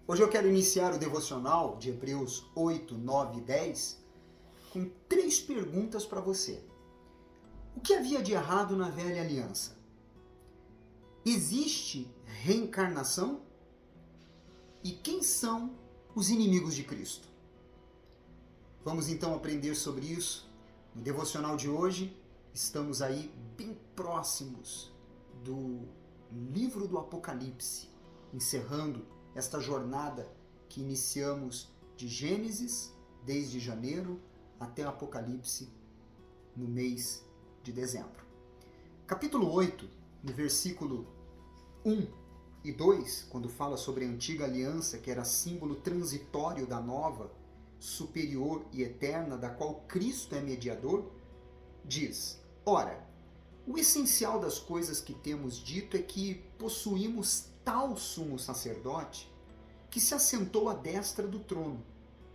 Hoje eu quero iniciar o devocional de Hebreus 8, 9 e 10 com 3 perguntas para você. O que havia de errado na velha aliança? Existe reencarnação? E quem são os inimigos de Cristo? Vamos então aprender sobre isso. No devocional de hoje, estamos aí bem próximos do livro do Apocalipse, encerrando esta jornada que iniciamos de Gênesis, desde janeiro, até Apocalipse, no mês de dezembro. Capítulo 8, no versículo 1 e 2, quando fala sobre a antiga aliança, que era símbolo transitório da nova, superior e eterna, da qual Cristo é mediador, diz: Ora, o essencial das coisas que temos dito é que possuímos tal sumo sacerdote que se assentou à destra do trono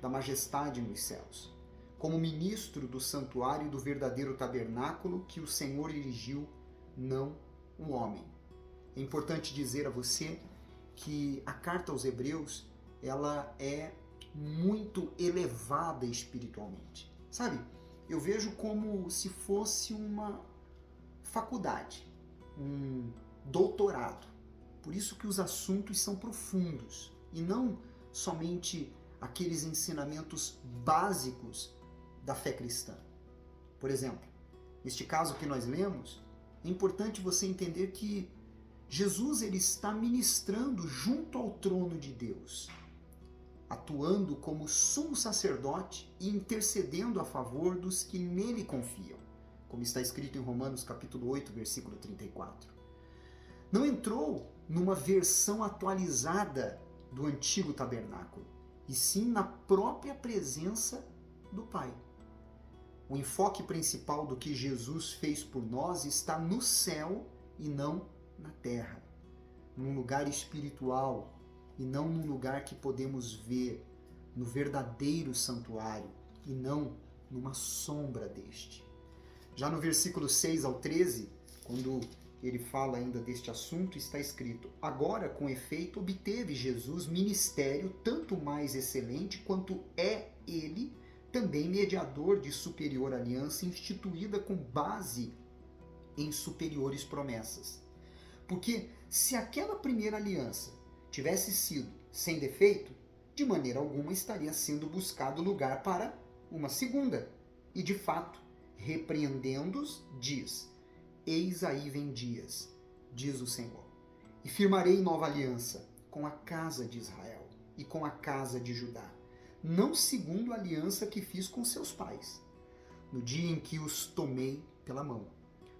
da majestade nos céus, como ministro do santuário do verdadeiro tabernáculo que o Senhor erigiu, não o homem. É importante dizer a você que a carta aos Hebreus, ela é muito elevada espiritualmente. Sabe, eu vejo como se fosse uma faculdade, um doutorado. Por isso que os assuntos são profundos e não somente aqueles ensinamentos básicos da fé cristã. Por exemplo, neste caso que nós lemos, é importante você entender que Jesus ele está ministrando junto ao trono de Deus, atuando como sumo sacerdote e intercedendo a favor dos que nele confiam, como está escrito em Romanos capítulo 8, versículo 34. Não entrou numa versão atualizada do antigo tabernáculo, e sim na própria presença do Pai. O enfoque principal do que Jesus fez por nós está no céu e não na terra, num lugar espiritual e não num lugar que podemos ver, no verdadeiro santuário e não numa sombra deste. Já no versículo 6 ao 13, quando ele fala ainda deste assunto, está escrito: Agora, com efeito, obteve Jesus ministério tanto mais excelente quanto é ele também mediador de superior aliança instituída com base em superiores promessas. Porque se aquela primeira aliança tivesse sido sem defeito, de maneira alguma estaria sendo buscado lugar para uma segunda. E de fato, repreendendo-os, diz: Eis aí vem dias, diz o Senhor, e firmarei nova aliança com a casa de Israel e com a casa de Judá, não segundo a aliança que fiz com seus pais, no dia em que os tomei pela mão,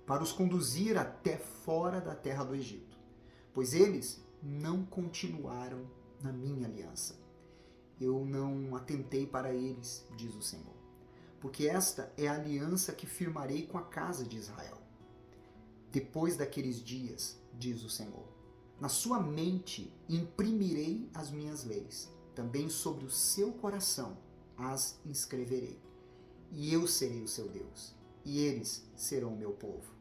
para os conduzir até fora da terra do Egito, pois eles não continuaram na minha aliança. Eu não atentei para eles, diz o Senhor, porque esta é a aliança que firmarei com a casa de Israel. Depois daqueles dias, diz o Senhor, na sua mente imprimirei as minhas leis, também sobre o seu coração as inscreverei. E eu serei o seu Deus, e eles serão o meu povo.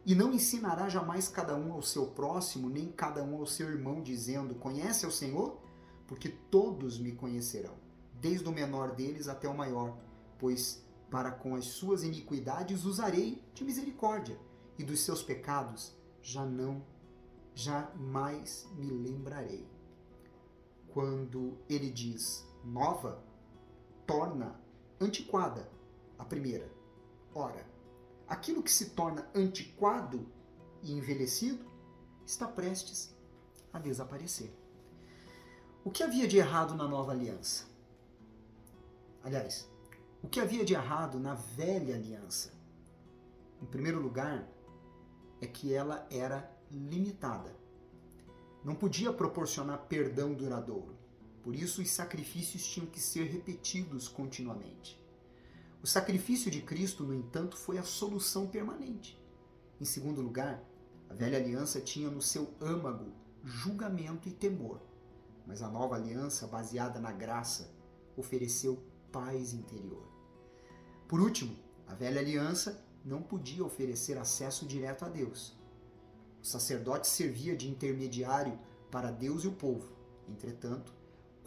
E não ensinará jamais cada um ao seu próximo, nem cada um ao seu irmão, dizendo: Conhece ao Senhor? Porque todos me conhecerão, desde o menor deles até o maior, pois para com as suas iniquidades usarei de misericórdia, e dos seus pecados jamais me lembrarei. Quando ele diz nova, torna antiquada a primeira. Ora, aquilo que se torna antiquado e envelhecido está prestes a desaparecer. O que havia de errado na nova aliança? Aliás, o que havia de errado na velha aliança? Em primeiro lugar, é que ela era limitada. Não podia proporcionar perdão duradouro. Por isso, os sacrifícios tinham que ser repetidos continuamente. O sacrifício de Cristo, no entanto, foi a solução permanente. Em segundo lugar, a velha aliança tinha no seu âmago julgamento e temor, mas a nova aliança, baseada na graça, ofereceu paz interior. Por último, a velha aliança não podia oferecer acesso direto a Deus. O sacerdote servia de intermediário para Deus e o povo. Entretanto,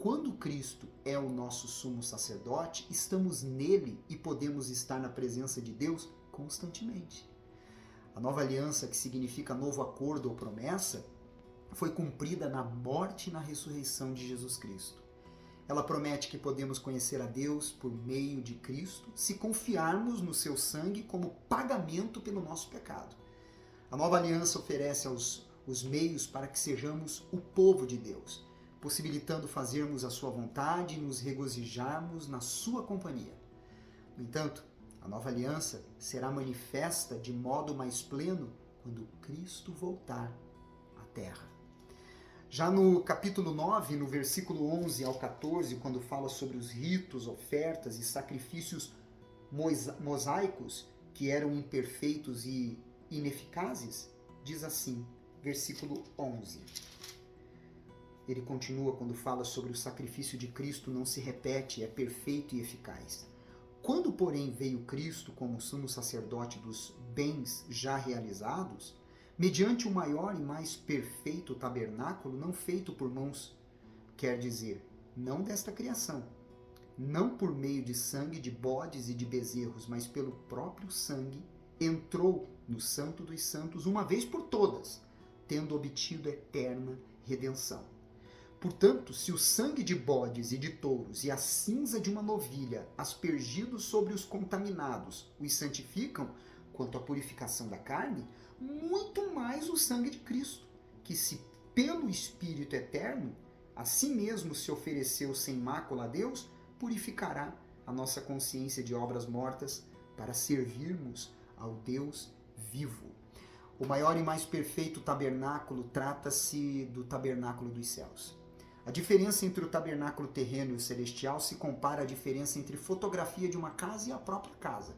quando Cristo é o nosso sumo sacerdote, estamos nele e podemos estar na presença de Deus constantemente. A nova aliança, que significa novo acordo ou promessa, foi cumprida na morte e na ressurreição de Jesus Cristo. Ela promete que podemos conhecer a Deus por meio de Cristo se confiarmos no seu sangue como pagamento pelo nosso pecado. A nova aliança oferece os meios para que sejamos o povo de Deus, possibilitando fazermos a sua vontade e nos regozijarmos na sua companhia. No entanto, a nova aliança será manifesta de modo mais pleno quando Cristo voltar à terra. Já no capítulo 9, no versículo 11 ao 14, quando fala sobre os ritos, ofertas e sacrifícios mosaicos que eram imperfeitos e ineficazes, diz assim, versículo 11. Ele continua quando fala sobre o sacrifício de Cristo não se repete, é perfeito e eficaz. Quando, porém, veio Cristo como sumo sacerdote dos bens já realizados, mediante o maior e mais perfeito tabernáculo não feito por mãos, quer dizer, não desta criação, não por meio de sangue de bodes e de bezerros, mas pelo próprio sangue, entrou no Santo dos Santos uma vez por todas, tendo obtido eterna redenção. Portanto, se o sangue de bodes e de touros e a cinza de uma novilha, aspergidos sobre os contaminados, os santificam quanto à purificação da carne, muito mais o sangue de Cristo, que se pelo Espírito eterno, a si mesmo se ofereceu sem mácula a Deus, purificará a nossa consciência de obras mortas para servirmos ao Deus vivo. O maior e mais perfeito tabernáculo trata-se do tabernáculo dos céus. A diferença entre o tabernáculo terreno e o celestial se compara à diferença entre fotografia de uma casa e a própria casa.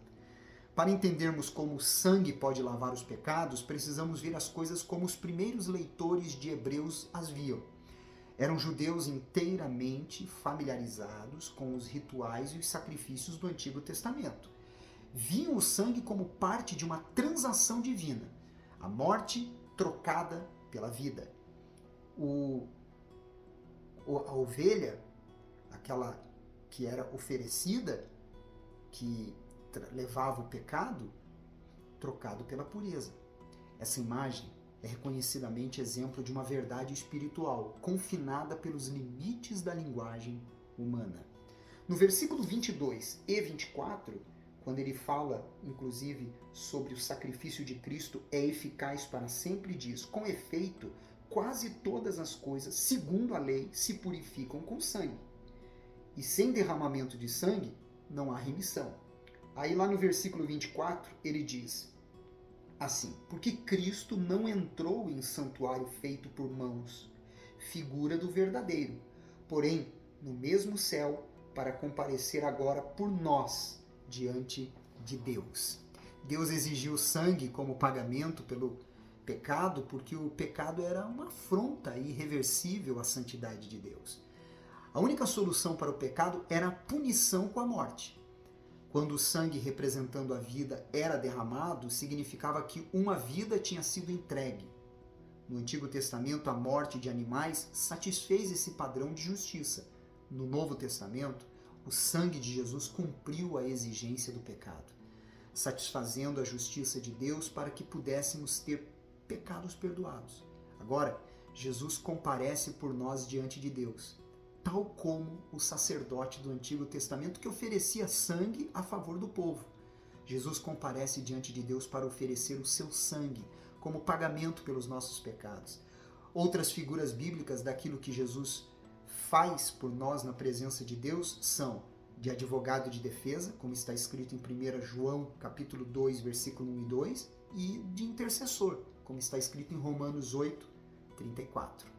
Para entendermos como o sangue pode lavar os pecados, precisamos ver as coisas como os primeiros leitores de Hebreus as viam. Eram judeus inteiramente familiarizados com os rituais e os sacrifícios do Antigo Testamento. Viam o sangue como parte de uma transação divina, a morte trocada pela vida. A ovelha, aquela que era oferecida, que levava o pecado, trocado pela pureza. Essa imagem é reconhecidamente exemplo de uma verdade espiritual, confinada pelos limites da linguagem humana. No versículo 22 e 24, quando ele fala, inclusive, sobre o sacrifício de Cristo é eficaz para sempre, diz, com efeito, quase todas as coisas, segundo a lei, se purificam com sangue. E sem derramamento de sangue, não há remissão. Aí lá no versículo 24, ele diz assim, porque Cristo não entrou em santuário feito por mãos, figura do verdadeiro, porém no mesmo céu, para comparecer agora por nós diante de Deus. Deus exigiu sangue como pagamento pelo pecado, porque o pecado era uma afronta irreversível à santidade de Deus. A única solução para o pecado era a punição com a morte. Quando o sangue representando a vida era derramado, significava que uma vida tinha sido entregue. No Antigo Testamento, a morte de animais satisfez esse padrão de justiça. No Novo Testamento, o sangue de Jesus cumpriu a exigência do pecado, satisfazendo a justiça de Deus para que pudéssemos ter pecados perdoados. Agora, Jesus comparece por nós diante de Deus, tal como o sacerdote do Antigo Testamento que oferecia sangue a favor do povo. Jesus comparece diante de Deus para oferecer o seu sangue como pagamento pelos nossos pecados. Outras figuras bíblicas daquilo que Jesus faz por nós na presença de Deus são de advogado de defesa, como está escrito em 1 João capítulo 2, versículo 1 e 2, e de intercessor, como está escrito em Romanos 8, 34.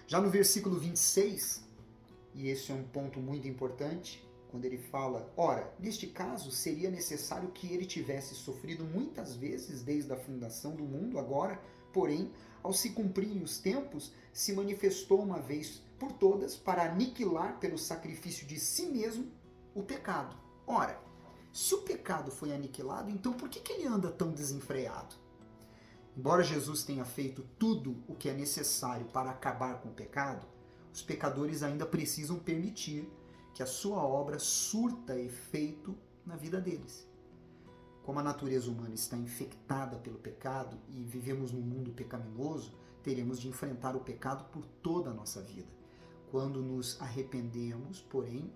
Já no versículo 26, e esse é um ponto muito importante, quando ele fala, ora, neste caso seria necessário que ele tivesse sofrido muitas vezes desde a fundação do mundo, agora, porém, ao se cumprirem os tempos, se manifestou uma vez por todas para aniquilar pelo sacrifício de si mesmo o pecado. Ora, se o pecado foi aniquilado, então por que ele anda tão desenfreado? Embora Jesus tenha feito tudo o que é necessário para acabar com o pecado, os pecadores ainda precisam permitir que a sua obra surta efeito na vida deles. Como a natureza humana está infectada pelo pecado e vivemos num mundo pecaminoso, teremos de enfrentar o pecado por toda a nossa vida. Quando nos arrependemos, porém,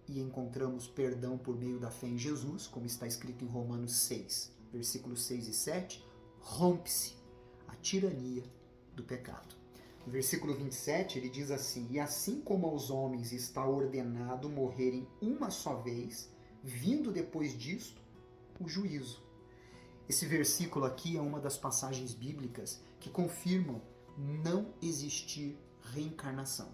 e encontramos perdão por meio da fé em Jesus, como está escrito em Romanos 6, versículos 6 e 7, rompe-se a tirania do pecado. No versículo 27, ele diz assim: e assim como aos homens está ordenado morrerem uma só vez, vindo depois disto o juízo. Esse versículo aqui é uma das passagens bíblicas que confirmam não existir reencarnação.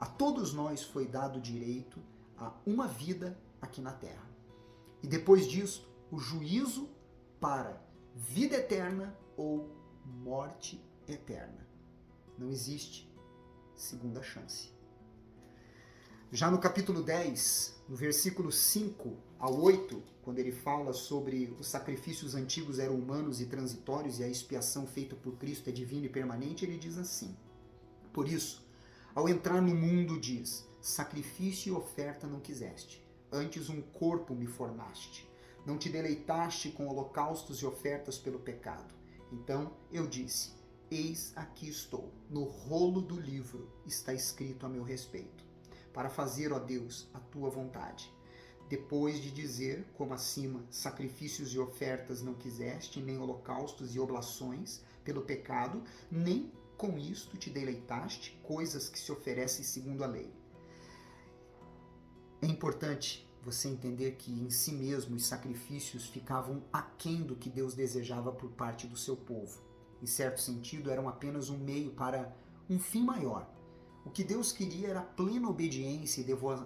A todos nós foi dado o direito a uma vida aqui na Terra. E depois disto, o juízo para vida eterna ou morte eterna. Não existe segunda chance. Já no capítulo 10, no versículo 5 ao 8, quando ele fala sobre os sacrifícios antigos eram humanos e transitórios e a expiação feita por Cristo é divina e permanente, ele diz assim: por isso, ao entrar no mundo diz, sacrifício e oferta não quiseste, antes um corpo me formaste. Não te deleitaste com holocaustos e ofertas pelo pecado. Então eu disse, eis aqui estou, no rolo do livro está escrito a meu respeito, para fazer, ó Deus, a tua vontade. Depois de dizer, como acima, sacrifícios e ofertas não quiseste, nem holocaustos e oblações pelo pecado, nem com isto te deleitaste, coisas que se oferecem segundo a lei. É importante você entender que em si mesmo os sacrifícios ficavam aquém do que Deus desejava por parte do seu povo. Em certo sentido, eram apenas um meio para um fim maior. O que Deus queria era a plena obediência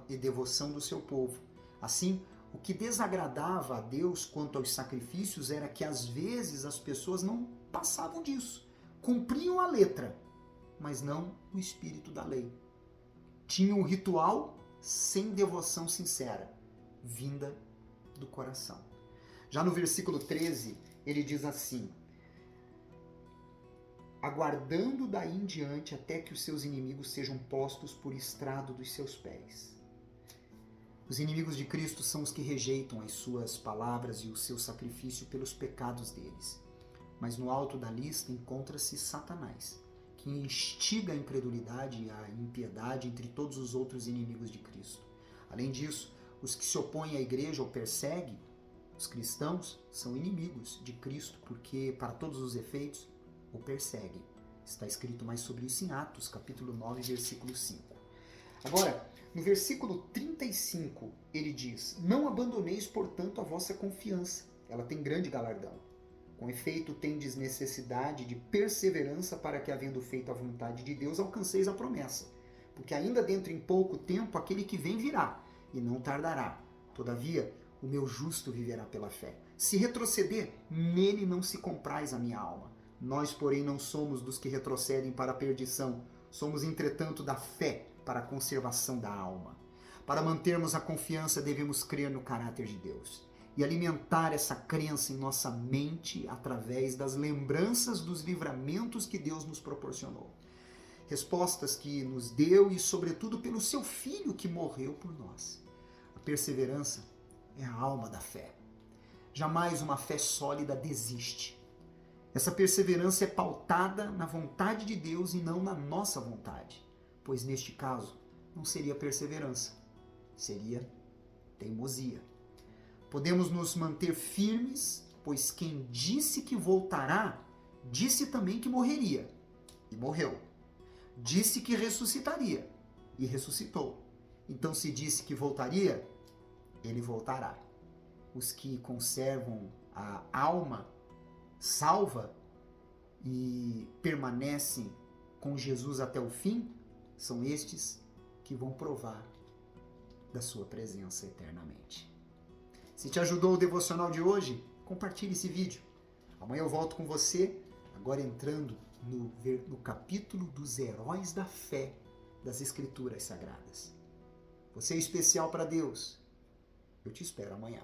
e devoção do seu povo. Assim, o que desagradava a Deus quanto aos sacrifícios era que às vezes as pessoas não passavam disso. Cumpriam a letra, mas não o espírito da lei. Tinham o ritual sem devoção sincera, vinda do coração. Já no versículo 13, ele diz assim: aguardando daí em diante até que os seus inimigos sejam postos por estrado dos seus pés. Os inimigos de Cristo são os que rejeitam as suas palavras e o seu sacrifício pelos pecados deles. Mas no alto da lista encontra-se Satanás, que instiga a incredulidade e a impiedade entre todos os outros inimigos de Cristo. Além disso, os que se opõem à igreja ou perseguem os cristãos são inimigos de Cristo, porque, para todos os efeitos, o perseguem. Está escrito mais sobre isso em Atos, capítulo 9, versículo 5. Agora, no versículo 35, ele diz: não abandoneis, portanto, a vossa confiança. Ela tem grande galardão. Com efeito, tendes necessidade de perseverança para que, havendo feito a vontade de Deus, alcanceis a promessa. Porque ainda dentro em pouco tempo, aquele que vem virá, e não tardará. Todavia, o meu justo viverá pela fé. Se retroceder, nele não se compraz a minha alma. Nós, porém, não somos dos que retrocedem para a perdição. Somos, entretanto, da fé para a conservação da alma. Para mantermos a confiança, devemos crer no caráter de Deus e alimentar essa crença em nossa mente através das lembranças dos livramentos que Deus nos proporcionou. Respostas que nos deu e, sobretudo, pelo seu Filho que morreu por nós. A perseverança é a alma da fé. Jamais uma fé sólida desiste. Essa perseverança é pautada na vontade de Deus e não na nossa vontade, pois neste caso não seria perseverança, seria teimosia. Podemos nos manter firmes, pois quem disse que voltará, disse também que morreria, e morreu. Disse que ressuscitaria, e ressuscitou. Então, se disse que voltaria, ele voltará. Os que conservam a alma salva e permanecem com Jesus até o fim, são estes que vão provar da sua presença eternamente. Se te ajudou o devocional de hoje, compartilhe esse vídeo. Amanhã eu volto com você, agora entrando no capítulo dos heróis da fé das Escrituras Sagradas. Você é especial para Deus. Eu te espero amanhã.